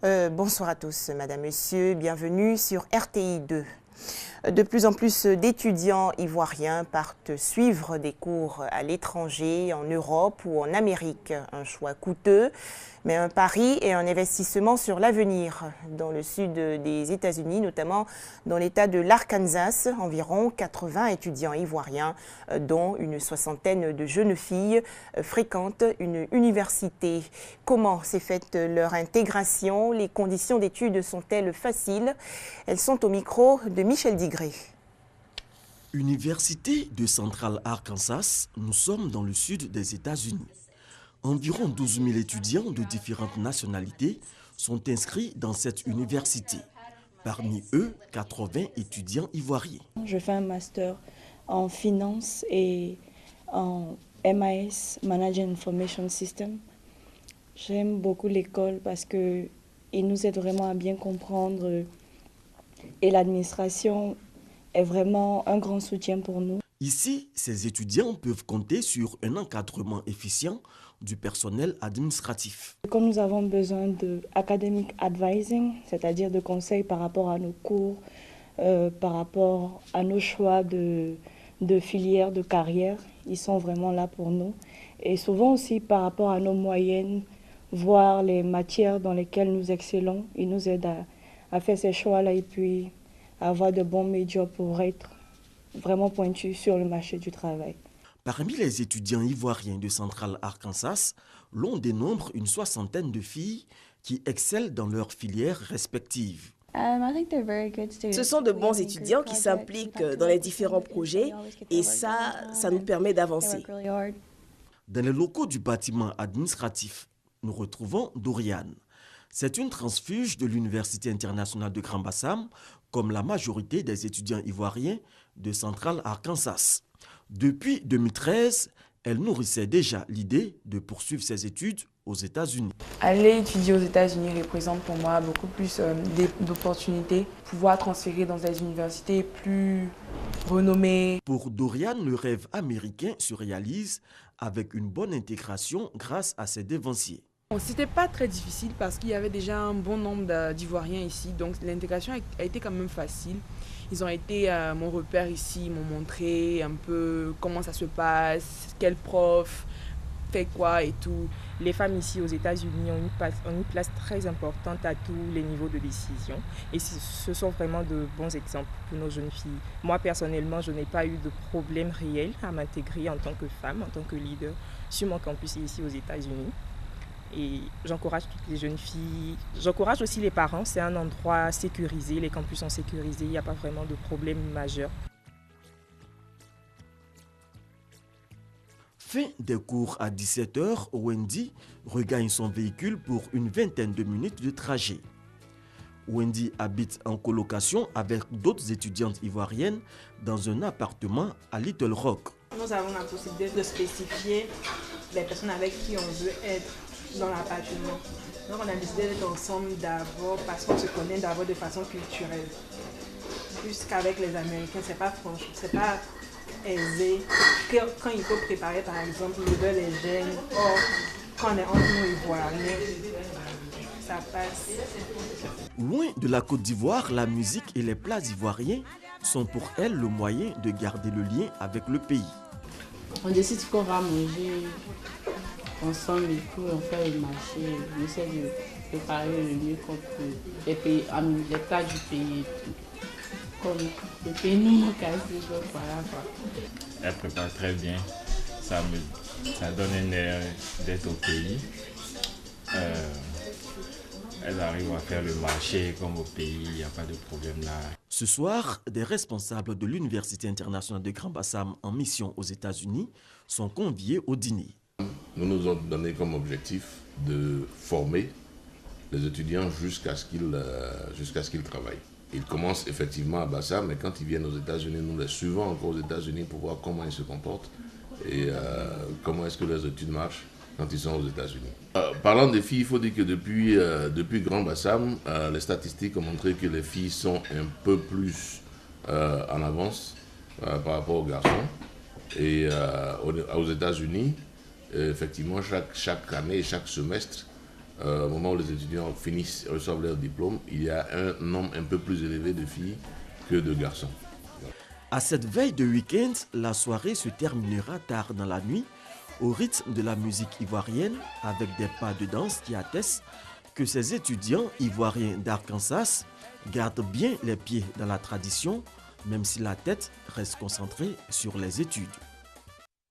Bonsoir à tous, Madame, Monsieur, bienvenue sur RTI 2. De plus en plus d'étudiants ivoiriens partent suivre des cours à l'étranger, en Europe ou en Amérique. Un choix coûteux, mais un pari et un investissement sur l'avenir. Dans le sud des États-Unis, notamment dans l'État de l'Arkansas, environ 80 étudiants ivoiriens, dont une soixantaine de jeunes filles, fréquentent une université. Comment s'est faite leur intégration? Les conditions d'études sont-elles faciles? Elles sont au micro de Michel Digré. Université de Central Arkansas, nous sommes dans le sud des États-Unis. Environ 12 000 étudiants de différentes nationalités sont inscrits dans cette université. Parmi eux, 80 étudiants ivoiriens. Je fais un master en finance et en MIS, Management Information System. J'aime beaucoup l'école parce qu'il nous aide vraiment à bien comprendre et l'administration est vraiment un grand soutien pour nous. Ici, ces étudiants peuvent compter sur un encadrement efficient du personnel administratif. Quand nous avons besoin de academic advising, c'est-à-dire de conseils par rapport à nos cours, par rapport à nos choix de filières, de carrière, ils sont vraiment là pour nous. Et souvent aussi par rapport à nos moyennes, voir les matières dans lesquelles nous excellons, ils nous aident à faire ces choix-là et puis à avoir de bons médias pour être vraiment pointus sur le marché du travail. Parmi les étudiants ivoiriens de Central Arkansas, l'on dénombre une soixantaine de filles qui excellent dans leurs filières respectives. Ce sont de bons étudiants qui s'impliquent dans les différents projets et ça nous permet d'avancer. Dans les locaux du bâtiment administratif, nous retrouvons Doriane. C'est une transfuge de l'Université internationale de Grand-Bassam, comme la majorité des étudiants ivoiriens de Central Arkansas. Depuis 2013, elle nourrissait déjà l'idée de poursuivre ses études aux États-Unis. Aller étudier aux États-Unis représente pour moi beaucoup plus d'opportunités, pouvoir transférer dans des universités plus renommées. Pour Doriane, le rêve américain se réalise avec une bonne intégration grâce à ses dévanciers. C'était pas très difficile parce qu'il y avait déjà un bon nombre d'Ivoiriens ici, donc l'intégration a été quand même facile. Ils ont été mon repère ici, ils m'ont montré un peu comment ça se passe, quel prof fait quoi et tout. Les femmes ici aux États-Unis ont une place très importante à tous les niveaux de décision et ce sont vraiment de bons exemples pour nos jeunes filles. Moi personnellement, je n'ai pas eu de problème réel à m'intégrer en tant que femme, en tant que leader sur mon campus ici aux États-Unis. Et j'encourage toutes les jeunes filles, j'encourage aussi les parents, c'est un endroit sécurisé, les campus sont sécurisés, il n'y a pas vraiment de problème majeur. Fin des cours à 17h, Wendy regagne son véhicule pour une vingtaine de minutes de trajet. Wendy habite en colocation avec d'autres étudiantes ivoiriennes dans un appartement à Little Rock. Nous avons la possibilité de spécifier les personnes avec qui on veut être dans l'appartement. Donc on a décidé d'être ensemble d'abord parce qu'on se connaît d'abord de façon culturelle. Plus qu'avec les Américains, c'est pas franchement, c'est pas aisé. Quand il faut préparer par exemple le beurre les gènes, or quand on est entre nous Ivoiriens, ça passe. Loin de la Côte d'Ivoire, la musique et les plats ivoiriens sont pour elle le moyen de garder le lien avec le pays. On décide ce qu'on va manger ensemble et puis on fait le marché. On essaie de préparer le mieux qu'on peut. Les plats du pays et tout. Comme le pays nous manque assez, donc voilà quoi. Elle prépare très bien. Ça donne un air d'être au pays. Elle arrive à faire le marché comme au pays, il n'y a pas de problème là. Ce soir, des responsables de l'Université internationale de Grand-Bassam en mission aux États-Unis sont conviés au dîner. Nous nous avons donné comme objectif de former les étudiants jusqu'à ce qu'ils travaillent. Ils commencent effectivement à Bassam, mais quand ils viennent aux États-Unis, nous les suivons encore aux États-Unis pour voir comment ils se comportent et comment est-ce que leurs études marchent quand ils sont aux États-Unis. Parlant des filles, il faut dire que depuis Grand Bassam, les statistiques ont montré que les filles sont un peu plus en avance par rapport aux garçons. Et aux États-Unis, effectivement, chaque année et chaque semestre, au moment où les étudiants reçoivent leur diplôme, il y a un nombre un peu plus élevé de filles que de garçons. À cette veille de week-end, la soirée se terminera tard dans la nuit au rythme de la musique ivoirienne avec des pas de danse qui attestent que ces étudiants ivoiriens d'Arkansas gardent bien les pieds dans la tradition, même si la tête reste concentrée sur les études.